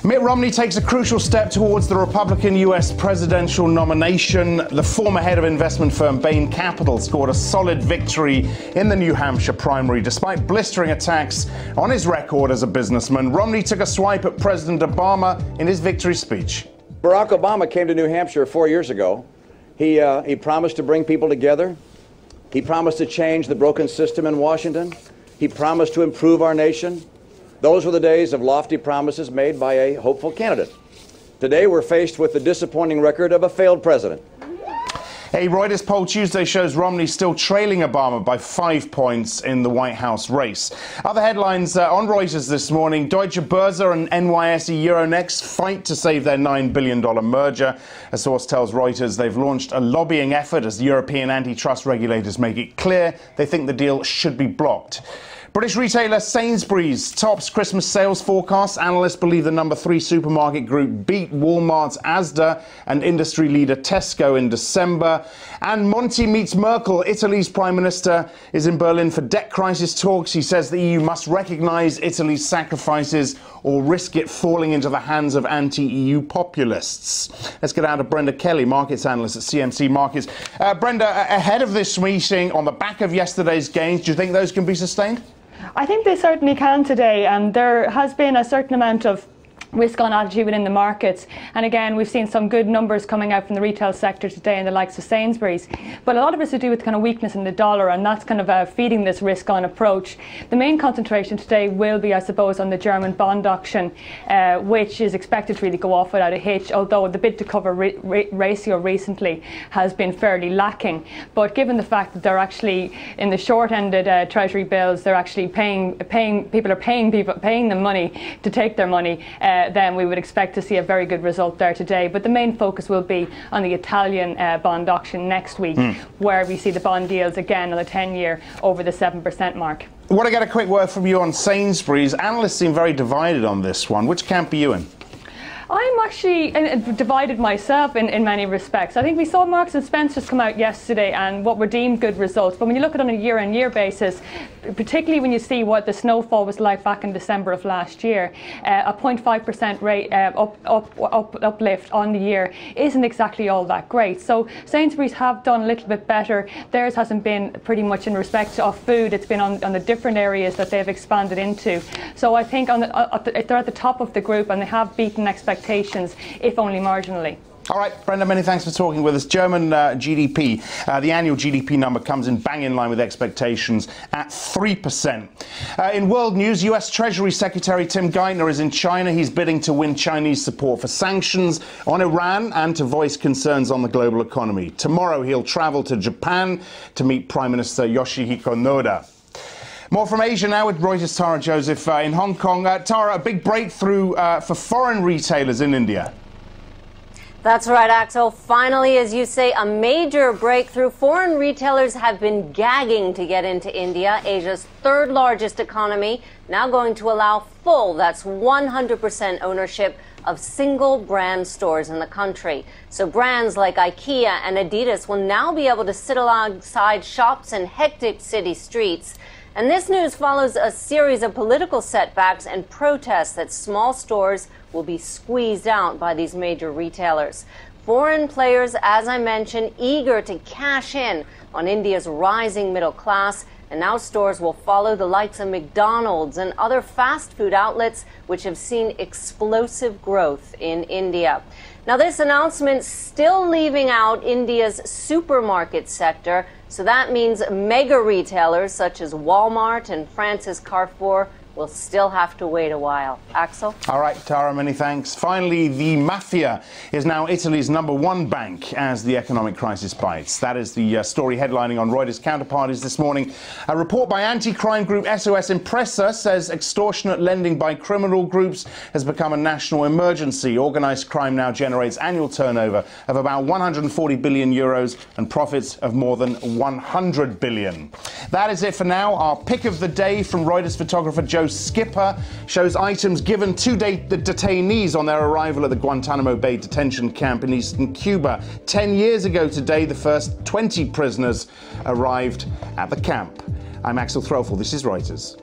Mitt Romney takes a crucial step towards the Republican U.S. presidential nomination. The former head of investment firm Bain Capital scored a solid victory in the New Hampshire primary. Despite blistering attacks on his record as a businessman, Romney took a swipe at President Obama in his victory speech. Barack Obama came to New Hampshire 4 years ago. He promised to bring people together. He promised to change the broken system in Washington. He promised to improve our nation. Those were the days of lofty promises made by a hopeful candidate. Today, we're faced with the disappointing record of a failed president. A Reuters poll Tuesday shows Romney still trailing Obama by 5 points in the White House race. Other headlines on Reuters this morning: Deutsche Börse and NYSE Euronext fight to save their $9 billion merger. A source tells Reuters they've launched a lobbying effort as European antitrust regulators make it clear they think the deal should be blocked. British retailer Sainsbury's tops Christmas sales forecasts. Analysts believe the number 3 supermarket group beat Walmart's Asda and industry leader Tesco in December. And Monti meets Merkel. Italy's Prime Minister is in Berlin for debt crisis talks. He says the EU must recognise Italy's sacrifices or risk it falling into the hands of anti-EU populists. Let's get out of Brenda Kelly, markets analyst at CMC Markets. Brenda, ahead of this meeting, on the back of yesterday's gains, do you think those can be sustained? I think they certainly can today, and there has been a certain amount of risk-on attitude within the markets. And again, we've seen some good numbers coming out from the retail sector today in the likes of Sainsbury's. But a lot of it's to do with kind of weakness in the dollar, and that's kind of feeding this risk-on approach. The main concentration today will be, I suppose, on the German bond auction, which is expected to really go off without a hitch, although the bid-to-cover ratio recently has been fairly lacking. But given the fact that they're actually, in the short-ended Treasury bills, they're actually paying them money to take their money, then we would expect to see a very good result there today. But the main focus will be on the Italian bond auction next week, where we see the bond yields again on the 10-year over the 7% mark. I want to get a quick word from you on Sainsbury's. Analysts seem very divided on this one. Which camp are you in? I'm actually divided myself in many respects. I think we saw Marks and Spencer's come out yesterday and what were deemed good results. But when you look at it on a year-on-year basis, particularly when you see what the snowfall was like back in December of last year, a 0.5% rate uplift on the year isn't exactly all that great. So Sainsbury's have done a little bit better. Theirs hasn't been pretty much in respect of food. It's been on the different areas that they've expanded into. So I think they're at the top of the group, and they have beaten expectations, if only marginally. All right, Brenda, many thanks for talking with us. German GDP, the annual GDP number comes in bang in line with expectations at 3%. In world news, US Treasury Secretary Tim Geithner is in China. He's bidding to win Chinese support for sanctions on Iran and to voice concerns on the global economy. Tomorrow he'll travel to Japan to meet Prime Minister Yoshihiko Noda. More from Asia now with Reuters' Tara Joseph in Hong Kong. Tara, a big breakthrough for foreign retailers in India. That's right, Axel. Finally, as you say, a major breakthrough. Foreign retailers have been gagging to get into India, Asia's third largest economy, now going to allow that's 100% ownership of single brand stores in the country. So brands like IKEA and Adidas will now be able to sit alongside shops in hectic city streets. And this news follows a series of political setbacks and protests that small stores will be squeezed out by these major retailers. Foreign players, as I mentioned, eager to cash in on India's rising middle class. And now stores will follow the likes of McDonald's and other fast food outlets, which have seen explosive growth in India. Now, this announcement still leaving out India's supermarket sector. So that means mega retailers such as Walmart and France's Carrefour will still have to wait a while. Axel? All right, Tara, many thanks. Finally, the mafia is now Italy's #1 bank as the economic crisis bites. That is the story headlining on Reuters Counterparties this morning. A report by anti-crime group SOS Impresa says extortionate lending by criminal groups has become a national emergency. Organised crime now generates annual turnover of about 140 billion euros and profits of more than 100 billion. That is it for now. Our pick of the day from Reuters photographer Joe Skipper shows items given to the detainees on their arrival at the Guantanamo Bay detention camp in eastern Cuba. 10 years ago today, the first 20 prisoners arrived at the camp. I'm Axel Threlfall. This is Reuters.